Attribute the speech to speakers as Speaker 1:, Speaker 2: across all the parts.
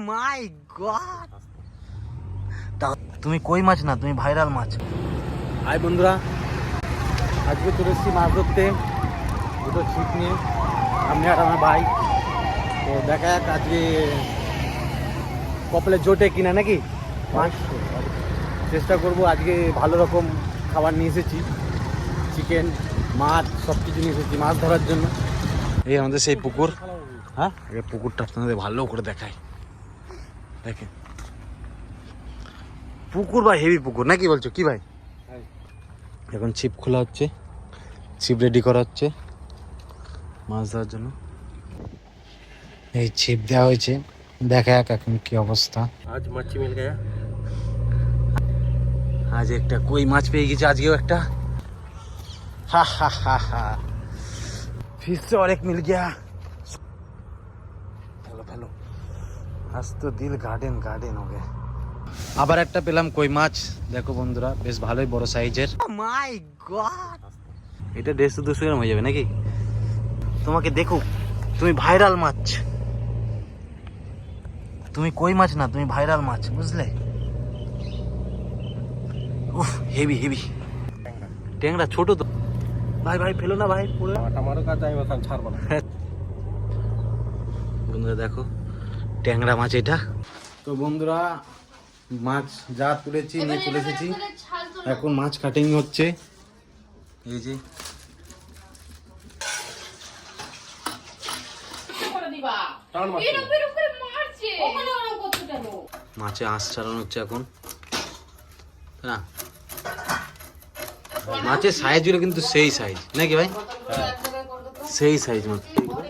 Speaker 1: মাই god, তুমি কই মাছ না, তুমি ভাইরাল মাছ। হাই বন্ধুরা, আজকে চলে এসেছি মাছ ধরতে, দুটো ছিপ নিয়ে, আমি আর আমার ভাই। তো দেখা যাক আজকে কপালে জোটে কিনা নাকি মাছ। চেষ্টা করব। আজকে ভালো রকম খাবার নিয়ে এসেছি, চিকেন, মাছ, সব কিছু নিয়ে এসেছি মাছ ধরার জন্য। এই আমাদের সেই পুকুর। হ্যাঁ, এই পুকুরটা আপনাদের ভালো করে দেখায়, দেখেন পুকুর বা হেভি পুকুর নাকি বলছো কি ভাই? এখন ছিপ খোলা হচ্ছে, ছিপ রেডি করা হচ্ছে মাছ ধরার জন্য। এই ছিপ দেওয়া হয়েছে, দেখা যাক এখন কি অবস্থা।
Speaker 2: আজ মাছ মিল গয়া,
Speaker 1: আজ একটা কই মাছ পেয়ে গেছে, আজকেও একটা। হা হা হা হা, फिर से और एक मिल गया। ফেলো ফেলো, আজ তো দিল গার্ডেন গার্ডেন हो गया। আবার একটা পেলাম কই মাছ, দেখো বন্ধুরা বেশ ভালোই বড় সাইজের। মাই গড, এটা 150-200 গ্রাম হয়ে যাবে নাকি? তোমাকে দেখো, তুমি ভাইরাল মাছ, তুমি কই মাছ না, তুমি ভাইরাল মাছ, বুঝলে? উফ, হেভি হেভি ট্যাংরা, ছোট তো ভাই। ভাই ফেলো না ভাই, পুরো
Speaker 2: আমারও কাজ আমি ওখানে ছাড়বো না।
Speaker 1: বন্ধুরা দেখো ট্যাংরা মাছ এটা। তো বন্ধুরা মাছ যা তুলেছি নিয়ে চলে এসেছি, এখন মাছ কাটিং হচ্ছে। এই যে মাছে আঁশ চালানো হচ্ছে এখন। না মাছের সাইজ গুলো কিন্তু সেই সাইজ নাকি ভাই? সেই সাইজ মাছ।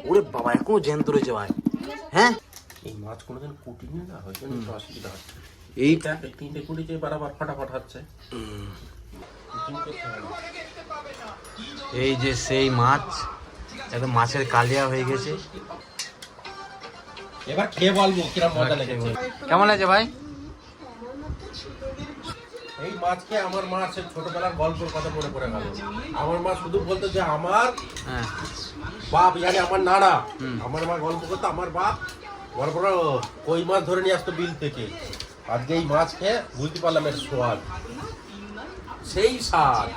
Speaker 1: ওরে বাবা, এখনো জ্যান্ত রয়েছে ভাই। হ্যাঁ,
Speaker 2: এই মাছ কোনোদিন কুটিনি না, হয়তো একটু অসুবিধা হচ্ছে।
Speaker 1: এইটা
Speaker 2: 3টে কুটিতে বারবার ফাটাফাট হচ্ছে।
Speaker 1: এই যে সেই মাছ, একদম মাছের কালিয়া হয়ে গেছে।
Speaker 2: এবার খেয়ে বলবো কিরম মজা লেগেছে।
Speaker 1: কেমন লাগছে ভাই?
Speaker 2: এই মাছকে আমার মা সে ছোটবেলার গল্পের কথা মনে পড়ে গেল। আমার মা শুধু বলতো যে আমার বাপ, মানে আমার নানা, আমার মা গল্প করতো আমার বাপ বড় বড় কই মাছ ধরে নিয়ে আসতো বিল থেকে। আজকে এই মাছ খেয়ে বুঝতে পারলাম এর স্বাদ, সেই স্বাদ।